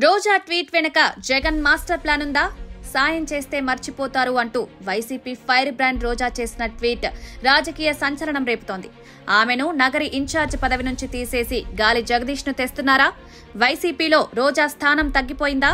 రోజా tweet వెనక Jagan master plan ఉందా? సాయం చేస్తే మర్చిపోతారు అంటూ వైసీపీ ఫైర్ బ్రాండ్ రోజా చేసిన ట్వీట్ రాజకీయ సంచలనం రేపుతోంది. ఆమెను నగరి ఇన్ఛార్జ్ పదవి నుంచి తీసేసి గాలి జగదీష్ ను తెస్తున్నారా? వైసీపీలో రోజా స్థానం తగ్గిపోయిందా?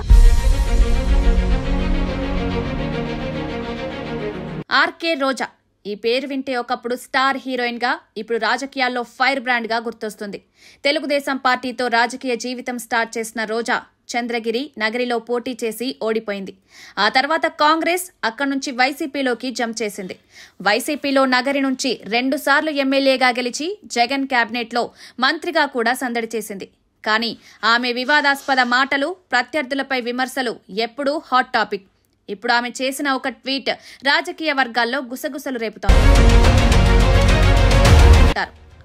ఆర్కే రోజా ఈ పేరు వింటే ఒకప్పుడు స్టార్ హీరోయిన్ గా, ఇప్పుడు రాజకీయాల్లో ఫైర్ బ్రాండ్ గా గుర్తొస్తుంది. తెలుగుదేశం పార్టీతో రాజకీయ జీవితం స్టార్ట్ చేసిన రోజా చంద్రగిరి, నగరిలో పోటీ చేసి ఓడిపోయింది. ఆ తర్వాత కాంగ్రెస్, అక్కడి నుంచి వైసీపీలోకి జంప్ చేసింది. వైసీపీలో నగరి నుంచి 2 సార్లు ఎమ్మెల్యేగా గెలిచి జగన్ కేబినెట్ లో మంత్రిగా కూడా సందడి చేసింది. కానీ ఆమె వివాదాస్పద మాటలు, ప్రత్యర్థులపై విమర్శలు ఎప్పుడూ హాట్ టాపిక్. ఇప్పుడు ఆమె చేసిన ఒక ట్వీట్ రాజకీయ వర్గాల్లో గుసగుసలు రేపుతోంది.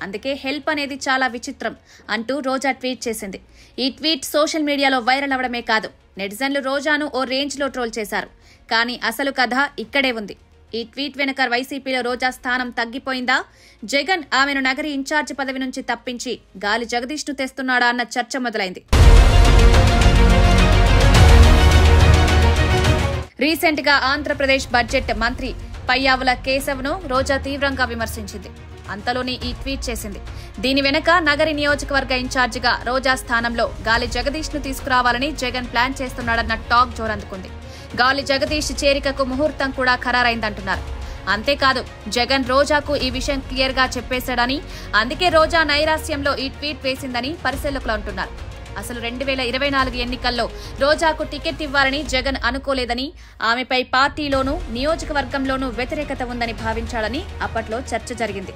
అందుకే హెల్ప్ అనేది చాలా విచిత్రం అంటూ రోజా ట్వీట్ చేసింది. ఈ ట్వీట్ సోషల్ మీడియాలో వైరల్ అవడమే కాదు, నెటిజన్లు రోజాను ఓ రేంజ్ లో ట్రోల్ చేశారు. కానీ అసలు కథ ఇక్కడే ఉంది. ఈ ట్వీట్ వెనుక వైసీపీలో రోజా స్థానం తగ్గిపోయిందా? జగన్ ఆమెను నగరి ఇన్ఛార్జ్ పదవి నుంచి తప్పించి గాలి జగదీష్ ను తెస్తున్నాడా అన్న చర్చ మొదలైంది. రీసెంట్ గా ఆంధ్రప్రదేశ్ బడ్జెట్ మంత్రి పయ్యావుల కేశవ్ ను రోజా తీవ్రంగా విమర్శించింది. అంతలోని ఈ ట్వీట్ చేసింది. దీని వెనక నగరి నియోజకవర్గ ఇన్ఛార్జిగా రోజా స్థానంలో గాలి జగదీష్ ను తీసుకురావాలని జగన్ ప్లాన్ చేస్తున్నాడన్న టాక్ జోరందుకుంది. గాలి జగదీష్ చేరికకు ముహూర్తం కూడా ఖరారైందంటున్నారు. అంతేకాదు, జగన్ రోజాకు ఈ విషయం క్లియర్ గా చెప్పేశాడని, అందుకే రోజా నైరాస్యంలో ఈ ట్వీట్ వేసిందని పరిశీలకులు అంటున్నారు. అసలు 2024 ఎన్నికల్లో రోజాకు టికెట్ ఇవ్వాలని జగన్ అనుకోలేదని, ఆమెపై పార్టీలోనూ నియోజకవర్గంలోనూ వ్యతిరేకత ఉందని భావించాడని అప్పట్లో చర్చ జరిగింది.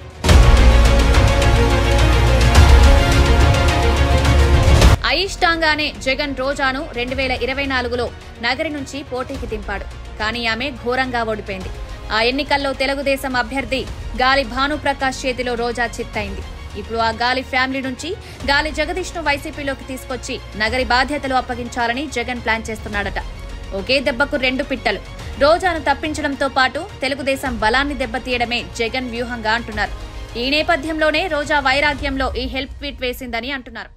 అయిష్టంగానే జగన్ రోజాను 2024లో నగరి నుంచి పోటీకి దింపాడు. కానీ ఆమె ఘోరంగా ఓడిపోయింది. ఆ ఎన్నికల్లో తెలుగుదేశం అభ్యర్థి గాలి భానుప్రకాష్ చేతిలో రోజా చిత్తైంది. ఇప్పుడు ఆ గాలి ఫ్యామిలీ నుంచి గాలి జగదీష్ ను వైసీపీలోకి తీసుకొచ్చి నగరి బాధ్యతలు అప్పగించాలని జగన్ ప్లాన్ చేస్తున్నాడట. ఒకే దెబ్బకు 2 పిట్టలు. రోజాను తప్పించడంతో పాటు తెలుగుదేశం బలాన్ని దెబ్బతీయడమే జగన్ వ్యూహంగా అంటున్నారు. ఈ నేపథ్యంలోనే రోజా వైరాగ్యంలో ఈ హెల్ప్ ట్వీట్ వేసిందని అంటున్నారు.